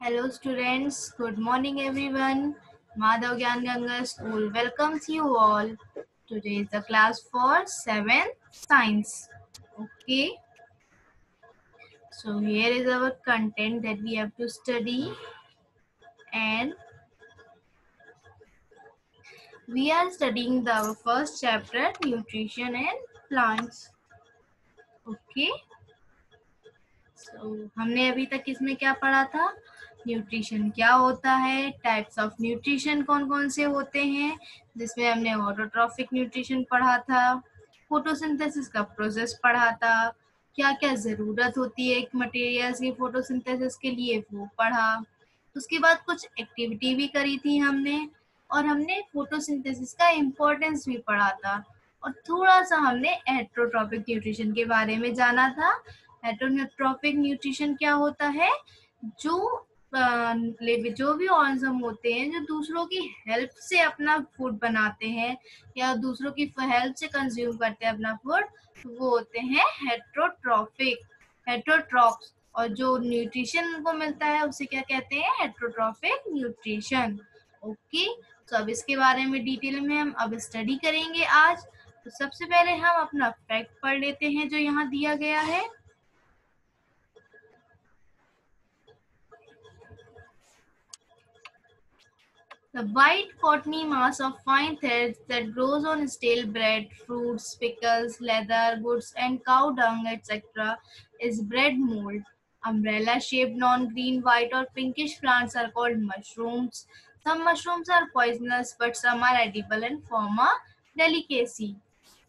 Hello students, good morning everyone. Madhav Gyan Ganga School welcomes you all. Today is the class for 7th Science. Okay, so here is our content that we have to study, and we are studying the first chapter, Nutrition and Plants. Okay, so हमने अभी तक इसमें क्या पढ़ा था? Nutrition क्या होता है, टाइप्स ऑफ न्यूट्रिशन कौन कौन से होते हैं, जिसमें हमने ऑटोट्रॉफिक न्यूट्रिशन पढ़ा था, फोटोसिंथेसिस का प्रोसेस पढ़ा था, क्या क्या ज़रूरत होती है एक मटेरियल्स की फोटोसिंथेसिस के लिए वो पढ़ा। उसके बाद कुछ एक्टिविटी भी करी थी हमने, और हमने फोटोसिंथेसिस का इम्पोर्टेंस भी पढ़ा था, और थोड़ा सा हमने हेटरोट्रॉपिक न्यूट्रिशन के बारे में जाना था। हेटरोट्रॉपिक न्यूट्रिशन क्या होता है? जो जो भी ऑर्गेनिज्म होते हैं जो दूसरों की हेल्प से अपना फूड बनाते हैं या दूसरों की हेल्प से कंज्यूम करते हैं अपना फूड, वो होते हैं हेटरोट्रॉफिक, हेटरोट्रॉप्स। और जो न्यूट्रिशन उनको मिलता है उसे क्या कहते हैं? Heterotrophic nutrition. ओके, तो अब इसके बारे में डिटेल में हम अब स्टडी करेंगे आज। तो सबसे पहले हम अपना फैक्ट पढ़ लेते हैं जो यहाँ दिया गया है। The white cottony mass of fine threads that grows on stale bread, fruits, pickles, leather goods, and cow dung, etc., is bread mold. Umbrella-shaped non-green, white, or pinkish plants are called mushrooms. Some mushrooms are poisonous, but some are edible and form a delicacy.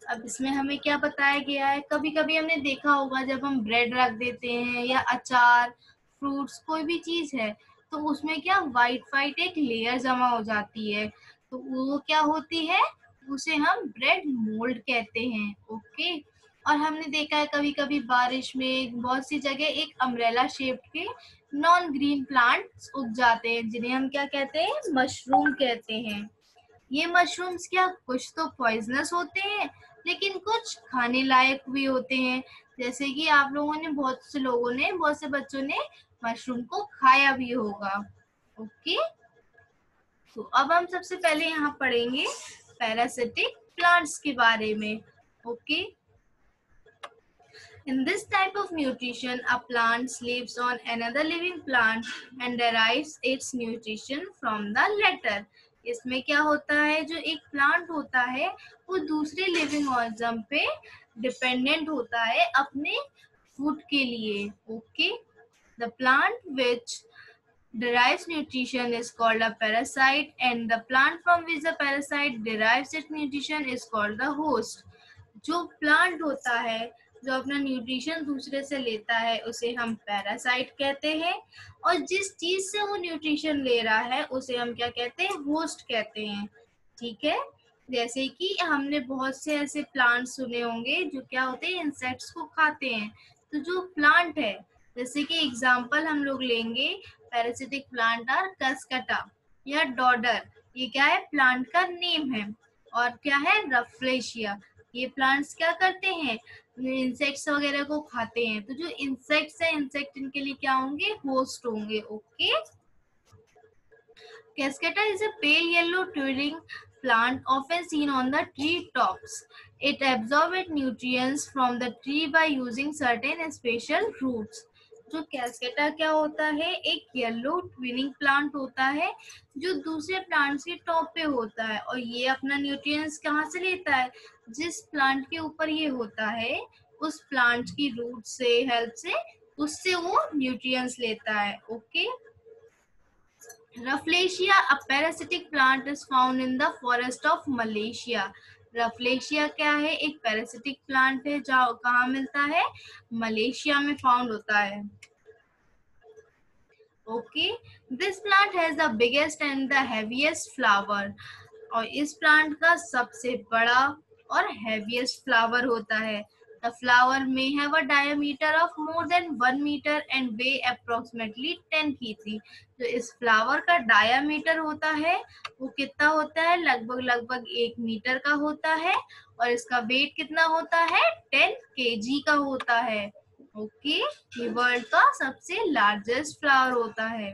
अब इसमें हमें क्या बताया गया है? कभी कभी हमने देखा होगा जब हम ब्रेड रख देते हैं या अचार, फ्रूट्स, कोई भी चीज है, तो उसमें क्या वाइट एक लेयर जमा हो जाती है, तो वो क्या होती है? उसे हम ब्रेड मोल्ड कहते हैं। ओके, और हमने देखा है कभी कभी बारिश में बहुत सी जगह एक अम्ब्रेला शेप के नॉन ग्रीन प्लांट्स उग जाते हैं, जिन्हें हम क्या कहते हैं? मशरूम कहते हैं। ये मशरूम्स क्या कुछ तो पॉइजनस होते हैं, लेकिन कुछ खाने लायक भी होते हैं। जैसे कि आप लोगों ने बहुत से बच्चों ने मशरूम को खाया भी होगा। ओके, तो अब हम सबसे पहले यहाँ पढ़ेंगे पैरासिटिक प्लांट्स के बारे में। Okay, in this type of nutrition, a plant lives on another living plant and derives its nutrition from the latter. इसमें क्या होता है? जो एक प्लांट होता है वो दूसरे लिविंग ऑर्गेनिज्म पे डिपेंडेंट होता है अपने फूड के लिए। Okay, the plant which derives nutrition is called a parasite, and the plant from which the parasite derives its nutrition is called the host. जो प्लांट होता है जो अपना न्यूट्रिशन दूसरे से लेता है उसे हम पैरासाइट कहते हैं, और जिस चीज से वो न्यूट्रिशन ले रहा है उसे हम क्या कहते हैं? होस्ट कहते हैं। ठीक है, जैसे कि हमने बहुत से ऐसे प्लांट सुने होंगे जो क्या होते हैं? इंसेक्ट्स को खाते हैं। तो जो प्लांट है, जैसे कि एग्जांपल हम लोग लेंगे, पैरासिटिक प्लांट आर कस्कटा या डॉडर, ये क्या है? प्लांट का नेम है। और क्या है? रफ्लेशिया, ये प्लांट्स क्या करते हैं? इंसेक्ट्स वगैरह को खाते हैं। तो जो इंसेक्ट्स है, इंसेक्ट इनके लिए क्या होंगे? होस्ट होंगे। Okay, Cascata is a pale yellow twining plant often seen on the tree tops. It absorbs nutrients from the tree by using certain special roots. जो कैस्केटा क्या होता है? एक येलो ट्विनिंग प्लांट होता है जो दूसरे प्लांट्स के टॉप पे होता है, और ये अपना न्यूट्रिएंट्स कहाँ से लेता है? जिस प्लांट के ऊपर ये होता है उस प्लांट की रूट से, हेल्प से, उससे वो न्यूट्रिएंट्स लेता है। Okay, Rafflesia, a parasitic plant, is found in the forest of Malaysia. Rafflesia क्या है? एक पैरासिटिक प्लांट है जो कहाँ मिलता है? मलेशिया में फाउंड होता है। Okay, this plant has the biggest and the heaviest flower, और इस प्लांट का सबसे बड़ा और हैवीएस्ट फ्लावर होता है। The flower may have a diameter of more than 1 meter and weigh approximately 10 kg. जो इस फ्लावर का डायामीटर होता है वो कितना होता है? लगभग 1 मीटर का होता है, और इसका वेट कितना होता है? 10 kg का होता है। ओके, ये वर्ल्ड का सबसे लार्जेस्ट फ्लावर होता है।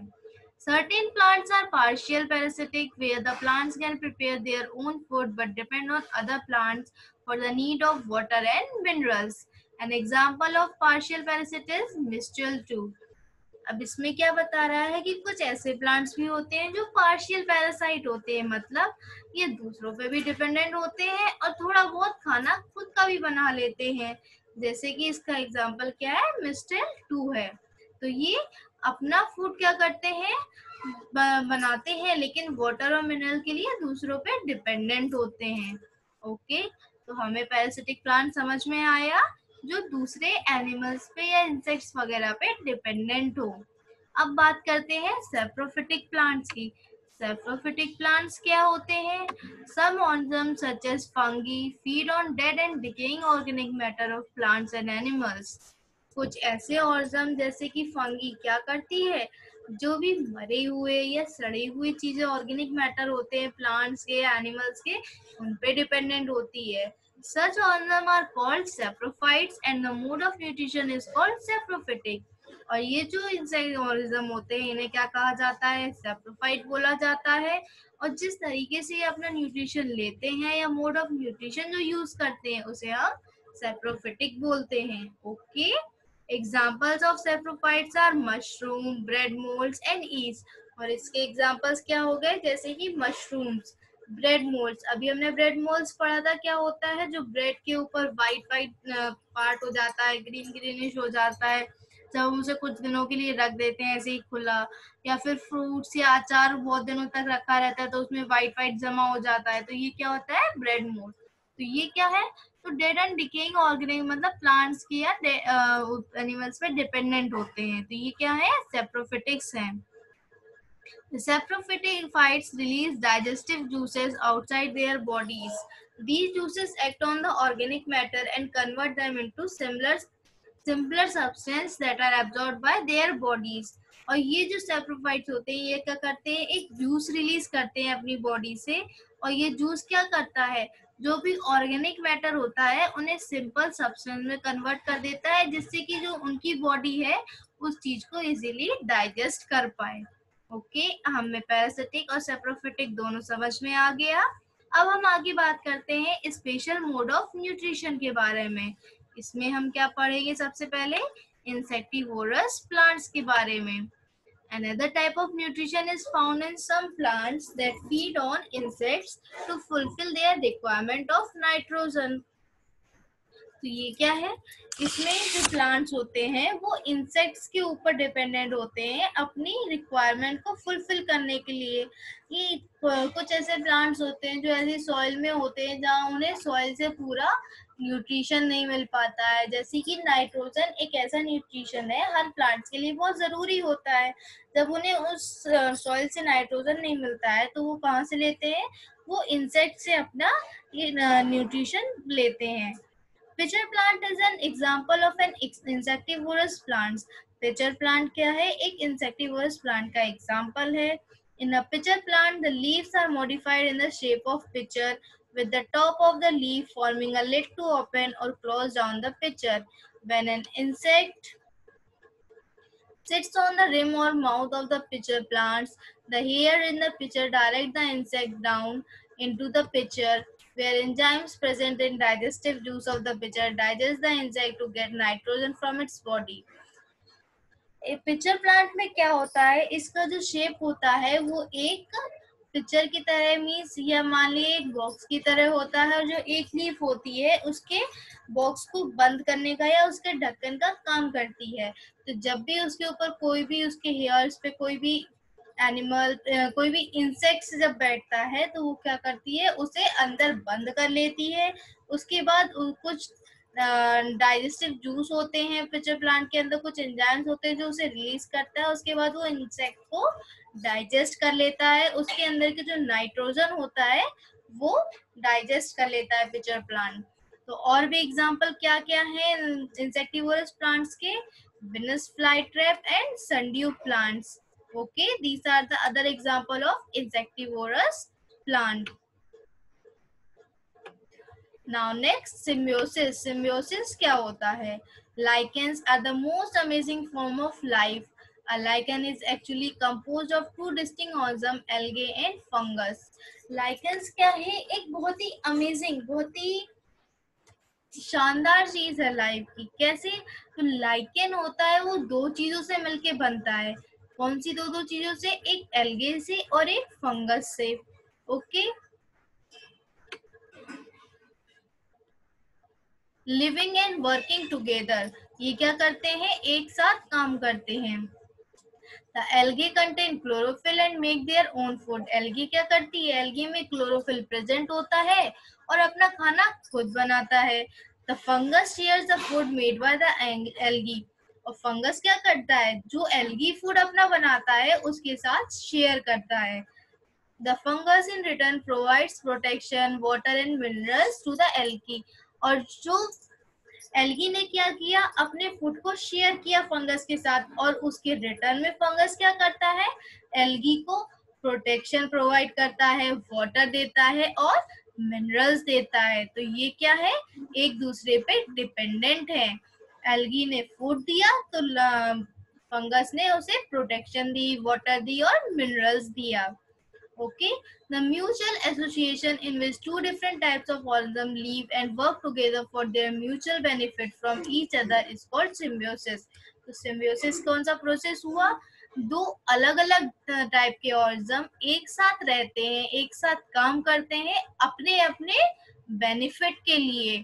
Certain plants are partial parasitic, where the plants can prepare their own food but depend on other plants for the need of water and minerals. An example of partial parasite is mistletoe. अब इसमें क्या बता रहा है कि कुछ ऐसे plants भी होते हैं जो पार्शियल पैरासाइट होते हैं, मतलब ये दूसरों पे भी डिपेंडेंट होते हैं और थोड़ा बहुत खाना खुद का भी बना लेते हैं। जैसे कि इसका एग्जांपल क्या है, मिस्टर टू है। तो ये अपना फूड क्या करते हैं, बनाते हैं, लेकिन वाटर और मिनरल के लिए दूसरों पे डिपेंडेंट होते हैं। ओके, तो हमें पैरासिटिक प्लांट समझ में आया जो दूसरे एनिमल्स पे या इंसेक्ट्स वगैरह पे डिपेंडेंट हो। अब बात करते हैं सैप्रोफिटिक प्लांट्स की। सैप्रोफिटिक प्लांट्स क्या होते हैं? Some organism such as fungi feed on dead and decaying organic matter of plants and animals. कुछ ऐसे ऑर्गेनिज्म जैसे कि फंगी क्या करती है, जो भी मरे हुए या सड़े हुए चीजें ऑर्गेनिक मैटर होते हैं प्लांट्स के, एनिमल्स के, उन पे डिपेंडेंट होती है। Such organisms are called saprophytes and the mode of nutrition is called saprophytic. और ये जो इंसेक्ट ऑर्गेनिज्म होते हैं इन्हें क्या कहा जाता है, सैप्रोफाइट बोला जाता है। और जिस तरीके से ये अपना न्यूट्रिशन लेते हैं या मोड ऑफ न्यूट्रिशन जो यूज करते हैं उसे हम सैप्रोफिटिक बोलते हैं। Okay, examples of saprophytes are mushroom, bread moulds and yeast. और इसके एग्जाम्पल्स क्या हो गए, जैसे कि मशरूम्स, ब्रेड मोल्ड्स। अभी हमने ब्रेड मोल्ड्स पढ़ा था, क्या होता है, जो ब्रेड के ऊपर वाइट वाइट पार्ट हो जाता है, ग्रीन ग्रीनिश हो जाता है, जब हम उसे कुछ दिनों के लिए रख देते हैं ऐसे ही खुला, या फिर फ्रूट्स या अचार बहुत दिनों तक रखा रहता है तो उसमें वाइट वाइट जमा हो जाता है, तो ये क्या होता है, ब्रेड मोल्ड। तो ये क्या है, तो डेड एंड डिकेइंग ऑर्गेनिज्म, मतलब प्लांट्स की या एनिमल्स पे डिपेंडेंट होते हैं, तो ये क्या है, सेप्रोफिटिक्स है। The saprophytes release digestive juices outside their bodies. These juices act on the organic matter and convert them into simpler substance that are absorbed by their bodies. और ये जो सैप्रोफाइट्स होते हैं ये क्या करते हैं, एक जूस रिलीज करते हैं अपनी बॉडी से। और ये जूस क्या करता है, जो भी ऑर्गेनिक मैटर होता है उन्हें सिंपल सब्सटेंस में कन्वर्ट कर देता है, जिससे कि जो उनकी बॉडी है उस चीज को इजीली डाइजेस्ट कर पाए। ओके, हमें पैरासिटिक और सैप्रोफिटिक दोनों समझ में आ गया। अब हम आगे बात करते हैं स्पेशल मोड ऑफ न्यूट्रिशन के बारे में। इसमें हम क्या पढ़ेंगे, सबसे पहले इंसेक्टिवोरस प्लांट्स के बारे में। Another type of nutrition is found in some plants that feed on insects to fulfill their requirement of nitrogen. तो ये क्या है, इसमें जो प्लांट्स होते हैं वो इंसेक्ट्स के ऊपर डिपेंडेंट होते हैं अपनी रिक्वायरमेंट को फुलफिल करने के लिए। ये कुछ ऐसे प्लांट्स होते हैं जो ऐसे सॉइल में होते हैं जहाँ उन्हें सॉइल से पूरा न्यूट्रिशन नहीं मिल पाता है। जैसे कि नाइट्रोजन एक ऐसा न्यूट्रिशन है हर प्लांट्स के लिए बहुत जरूरी होता है। जब उन्हें उस सॉइल से नाइट्रोजन नहीं मिलता है तो वो कहाँ से लेते हैं, वो इंसेक्ट से अपना ये न्यूट्रिशन लेते हैं। Pitcher plant is an example of an insectivorous plant. Pitcher plant क्या है, एक इंसेक्टिवोरस प्लांट का एग्जाम्पल है। In a pitcher plant, the leaves are modified in the shape of pitcher, with the top of the leaf forming a lid to open or close down the pitcher. When an insect sits on the rim or mouth of the pitcher plants, the hair in the pitcher direct the insect down into the pitcher, where enzymes present in digestive juice of the pitcher digest the insect to get nitrogen from its body. Pitcher plant में क्या होता है, इसका जो shape होता है वो एक पिक्चर की तरह, मीन्स या मान लीजिए एक बॉक्स की तरह होता है, और जो एक लीफ होती है उसके बॉक्स को बंद करने का या उसके ढक्कन का काम करती है। तो जब भी उसके ऊपर कोई भी उसके हेयर्स पे कोई भी एनिमल कोई भी इंसेक्ट जब बैठता है तो वो क्या करती है, उसे अंदर बंद कर लेती है। उसके बाद कुछ डाइजेस्टिव जूस होते हैं पिचर प्लांट के अंदर, कुछ एंजाइम्स होते हैं जो उसे रिलीज करता है। उसके बाद वो इंसेक्ट को डाइजेस्ट कर लेता है, उसके अंदर के जो नाइट्रोजन होता है वो डाइजेस्ट कर लेता है पिचर प्लांट। तो और भी एग्जांपल क्या क्या है इंसेक्टिवोरस प्लांट्स के, Venus fly trap and sundew plants. Okay, these are the other example of insectivorous plant. Now next, symbiosis क्या होता है? Lichens are the most amazing form of life. A lichen is actually composed of two distinct organisms, algae and fungus. Lichens क्या है? एक बहुत ही amazing, बहुत ही शानदार चीज है लाइफ की। कैसे? तो लाइकेन होता है वो दो चीजों से मिलके बनता है। कौन सी दो दो चीजों से? एक एल्गे से और एक फंगस से। Okay. Living and working together, ये क्या करते हैं? एक साथ काम करते हैं। The algae contain chlorophyll and make their own food. Algae क्या करती है? algae में chlorophyll present होता है और अपना खाना खुद बनाता है। The fungus shares the food made by the algae. और फंगस क्या करता है? जो algae food अपना बनाता है उसके साथ शेयर करता है। The fungus in return provides protection, water and minerals to the algae. और जो एल्गी ने क्या किया? अपने फूड को शेयर किया फंगस के साथ और उसके रिटर्न में फंगस क्या करता है? एल्गी को प्रोटेक्शन प्रोवाइड करता है, वाटर देता है और मिनरल्स देता है। तो ये क्या है? एक दूसरे पे डिपेंडेंट है। एल्गी ने फूड दिया तो फंगस ने उसे प्रोटेक्शन दी, वाटर दी और मिनरल्स दिया। Okay, the mutual association in which two different types of organisms live and work together for their mutual benefit from each other is called symbiosis. तो symbiosis कौन सा process हुआ? दो अलग अलग टाइप के ऑर्गेनिज्म एक साथ रहते हैं, एक साथ काम करते हैं अपने अपने बेनिफिट के लिए।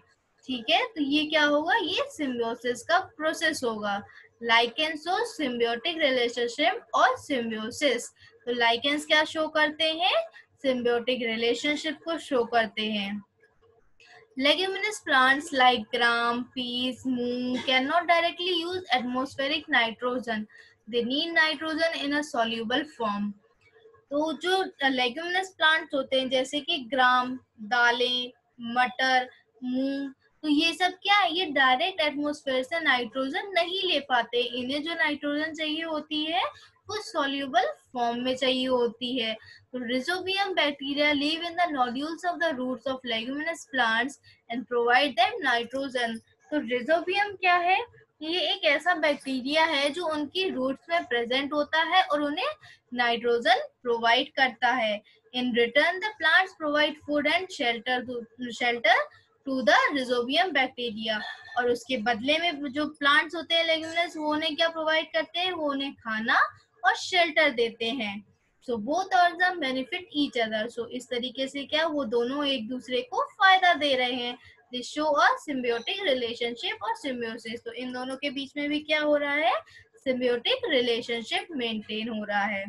ठीक है, तो ये क्या होगा? ये सिम्बियोसिस का प्रोसेस होगा। लाइकेन शो सिम्बियोटिक रिलेशनशिप और सिम्बियोसिस। तो लाइकेंस क्या शो करते हैं? सिम्बियोटिक रिलेशनशिप को शो करते हैं। Leguminous plants like gram, peas, moong cannot directly use atmospheric nitrogen. They need nitrogen in a soluble form. तो जो लेग्यूमिनस प्लांट्स होते हैं जैसे कि ग्राम, दालें, मटर, मूंग, तो ये सब क्या है? ये डायरेक्ट एटमॉस्फेयर से नाइट्रोजन नहीं ले पाते। इन्हें जो नाइट्रोजन चाहिए होती है वो सॉल्युबल फॉर्म में चाहिए होती है। तो rhizobium bacteria live in the nodules of the roots of leguminous plants and provide them nitrogen. तो रिजोबियम क्या है? ये एक ऐसा बैक्टीरिया है जो उनकी रूट्स में प्रेजेंट होता है और उन्हें नाइट्रोजन प्रोवाइड करता है। In return the plants provide food and shelter to the rhizobium bacteria. और उसके बदले में जो प्लांट्स होते हैं लेग्यूमिनस, वो उन्हें क्या प्रोवाइड करते हैं? वो उन्हें खाना और शेल्टर देते हैं। So both organism benefit each other. So इस तरीके से क्या वो दोनों एक दूसरे को फायदा दे रहे हैं। This show a symbiotic relationship और सिम्बियोसिस। तो इन दोनों के बीच में भी क्या हो रहा है? सिम्बियोटिक रिलेशनशिप मेंटेन हो रहा है।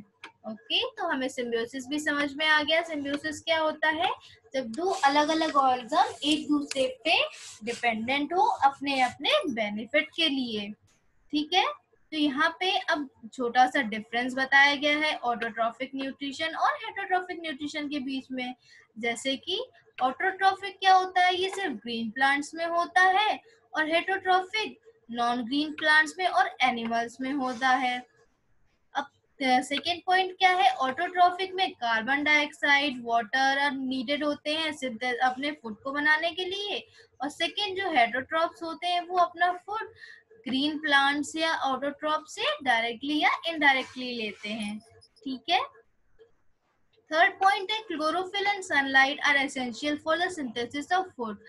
ओके, तो हमें सिम्बियोसिस भी समझ में आ गया। सिम्बियोसिस क्या होता है? जब दो अलग अलग ऑर्गेनिज्म एक दूसरे पे डिपेंडेंट हो अपने अपने बेनिफिट के लिए। ठीक है, तो यहाँ पे अब छोटा सा डिफरेंस बताया गया है ऑटोट्रॉफिक न्यूट्रिशन और हेटरोट्रॉफिक न्यूट्रिशन के बीच में। जैसे कि ऑटोट्रॉफिक क्या होता है? ये सिर्फ ग्रीन प्लांट्स में होता है और हेटरोट्रॉफिक नॉन ग्रीन प्लांट्स में और एनिमल्स में होता है। अब सेकेंड पॉइंट क्या है? ऑटोट्रॉफिक में कार्बन डाइऑक्साइड, वाटर और नीडेड होते हैं सिर्फ अपने फूड को बनाने के लिए। और सेकेंड जो हेटरोट्रॉफ्स होते हैं वो अपना फूड ग्रीन प्लांट्स या ऑटोट्रॉफ से डायरेक्टली या इनडायरेक्टली लेते हैं। ठीक है, थर्ड पॉइंट है chlorophyll and sunlight are essential for the synthesis of food.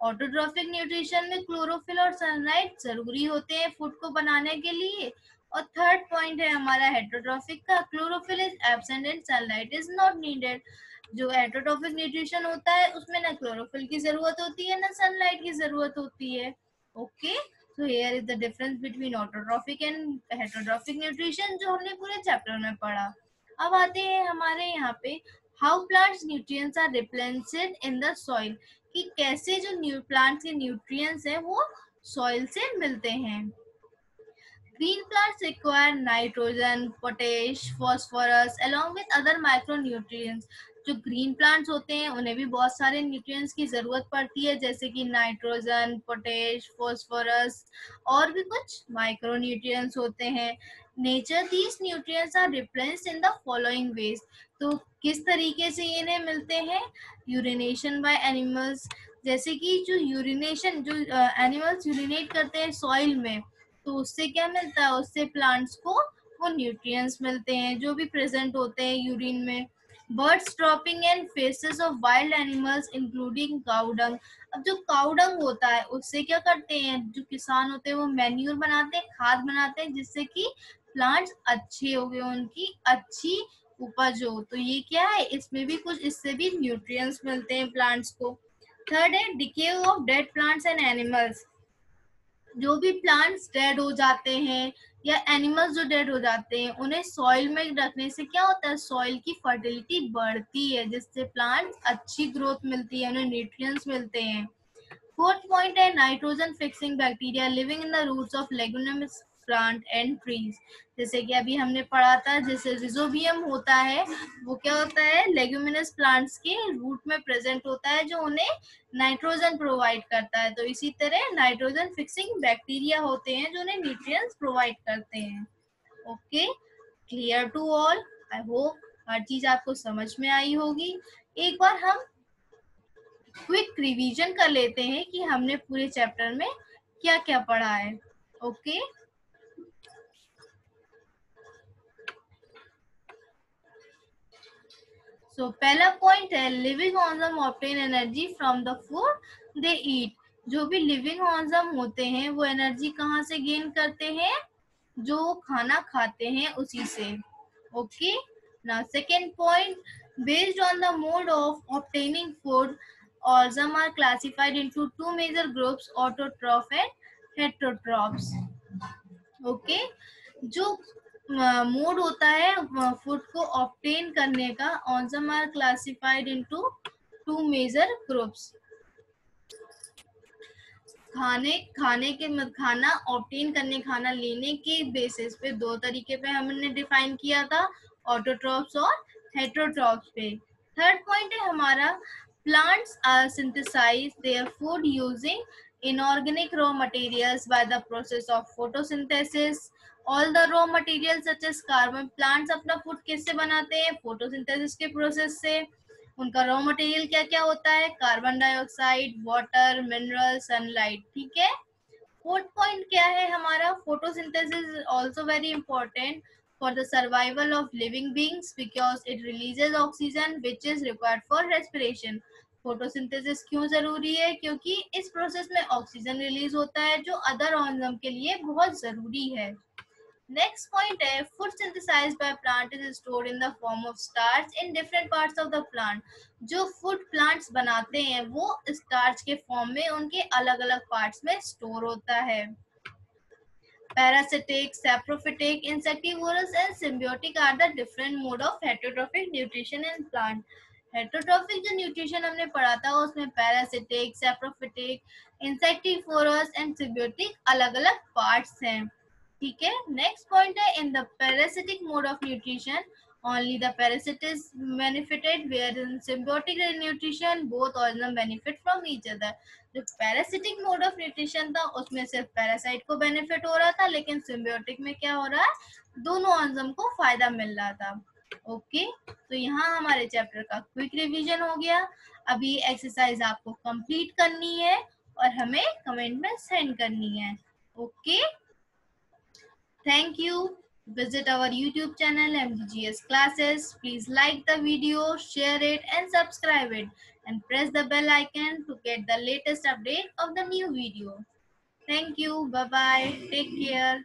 Autotrophic nutrition में क्लोरोफिल और सनलाइट जरूरी होते हैं फूड को बनाने के लिए। और थर्ड पॉइंट है हमारा हेटरोट्रॉफिक का, chlorophyll is absent and sunlight is not needed. जो हेटरोट्रॉफिक न्यूट्रिशन होता है उसमें ना क्लोरोफिल की जरूरत होती है ना सनलाइट की जरूरत होती है। Okay, so here is the difference between autotrophic and heterotrophic nutrition जो हमने पूरे चैप्टर में पढ़ा। अब आते हैं हमारे यहाँ पे how plants nutrients are replenished in the soil, कि कैसे जो प्लांट्स के न्यूट्रिएंट्स हैं वो सॉइल से मिलते हैं। Green plants require nitrogen, potash, phosphorus along with other micronutrients. जो ग्रीन प्लांट्स होते हैं उन्हें भी बहुत सारे न्यूट्रिएंट्स की जरूरत पड़ती है जैसे कि नाइट्रोजन, पोटेश, फॉस्फोरस और भी कुछ माइक्रो न्यूट्रिएंट्स होते हैं। Nature these nutrients are replaced in the following ways. तो किस तरीके से इन्हें मिलते हैं? यूरिनेशन बाय एनिमल्स, जैसे कि जो यूरिनेशन जो एनिमल्स यूरिनेट करते हैं सॉइल में तो उससे क्या मिलता है? उससे प्लांट्स को वो न्यूट्रिएंट्स मिलते हैं जो भी प्रेजेंट होते हैं यूरिन में। Birds dropping and faces of wild animals including cow dung. अब जो काउडंग होता है उससे क्या करते हैं, जो किसान होते हैं वो मैन्यूर बनाते हैं, खाद बनाते हैं, जिससे कि प्लांट्स अच्छे हो गए, उनकी अच्छी उपज हो। तो ये क्या है, इसमें भी कुछ, इससे भी न्यूट्रिएंट्स मिलते हैं प्लांट्स को। थर्ड है decay of dead plants and animals. जो भी प्लांट्स डेड हो जाते हैं या एनिमल्स जो डेड हो जाते हैं, उन्हें सॉइल में रखने से क्या होता है, सॉइल की फर्टिलिटी बढ़ती है, जिससे प्लांट्स अच्छी ग्रोथ मिलती है, उन्हें न्यूट्रिएंट्स मिलते हैं। फोर्थ पॉइंट है nitrogen fixing bacteria living in the roots of leguminous plant and trees. जैसे कि अभी हमने पढ़ा था, जैसे रिजोबियम होता है, वो क्या होता है, लेगुमिनस प्लांट्स के रूट में प्रेजेंट होता है, जो उन्हें नाइट्रोजन प्रोवाइड करता है। तो इसी तरह नाइट्रोजन फिक्सिंग बैक्टीरिया होते हैं जो उन्हें न्यूट्रिएंट्स प्रोवाइड करते हैं। Okay, clear to all? I hope हर चीज आपको समझ में आई होगी। एक बार हम क्विक रिवीजन कर लेते हैं कि हमने पूरे चैप्टर में क्या क्या पढ़ा है। ओके, सो पहला पॉइंट है living organism obtain energy from the food they eat. जो भी लिविंग ऑर्गेनिज्म होते हैं वो एनर्जी कहाँ से गेन करते हैं, जो खाना खाते हैं उसी से। Okay, now second point, based on the mode of obtaining food, organisms are classified into two major groups, autotroph and heterotrophs. Okay, जो मोड होता है फूड को ऑब्टेन करने का, organism are classified into two major groups. खाना obtain करने, खाना लेने के बेसिस पे दो तरीके पे हमने डिफाइन किया था, ऑटोट्रॉप्स और हेटेरोट्रॉप्स पे। थर्ड पॉइंट है हमारा, plants are synthesise their food using inorganic raw materials by the process of photosynthesis. All the raw materials such as carbon, plants अपना फूड किससे बनाते हैं, फोटोसिंथेसिस के प्रोसेस से। उनका रॉ मटेरियल क्या क्या होता है, carbon dioxide, water, mineral, sunlight. ठीक है। फोर्थ पॉइंट क्या है हमारा, photosynthesis is also very important for the survival of living beings because it releases oxygen which is required for respiration. Photosynthesis क्यों जरूरी है, क्योंकि इस प्रोसेस में ऑक्सीजन रिलीज होता है जो अदर ऑर्गेनिज्म के लिए बहुत जरूरी है। नेक्स्ट पॉइंट है food synthesised by plant is stored in the form of starch in different parts of the plant. जो फूड प्लांट्स बनाते हैं वो स्टार्च के फॉर्म में उनके अलग अलग पार्ट्स में स्टोर होता है। Parasitic, saprophytic, insectivorous and symbiotic are the different mode of heterotrophic nutrition in plant. Heterotrophic जो न्यूट्रिशन हमने पढ़ा था उसमें पैरासिटिक, सैप्रोफिटिक, इंसेक्टिफोरस एंड सिम्बियोटिक अलग अलग पार्ट्स हैं। ठीक है। नेक्स्ट पॉइंट है in the parasitic mode of nutrition only the parasite is benefited, where in symbiotic nutrition both organisms benefit from each other. जो पैरासिटिक मोड ऑफ न्यूट्रिशन था उसमें सिर्फ पैरासाइट को बेनिफिट हो रहा था, लेकिन सिम्बियोटिक में क्या हो रहा है, दोनों ऑर्गेनिज्म को फायदा मिल रहा था। ओके, तो यहाँ हमारे चैप्टर का क्विक रिवीजन हो गया। अभी एक्सरसाइज आपको कंप्लीट करनी है और हमें कमेंट में सेंड करनी है। Okay, thank you. Visit our YouTube channel MGGS Classes. Please like the video, share it and subscribe it and press the bell icon to get the latest update of the new video. Thank you. Bye bye. Take care.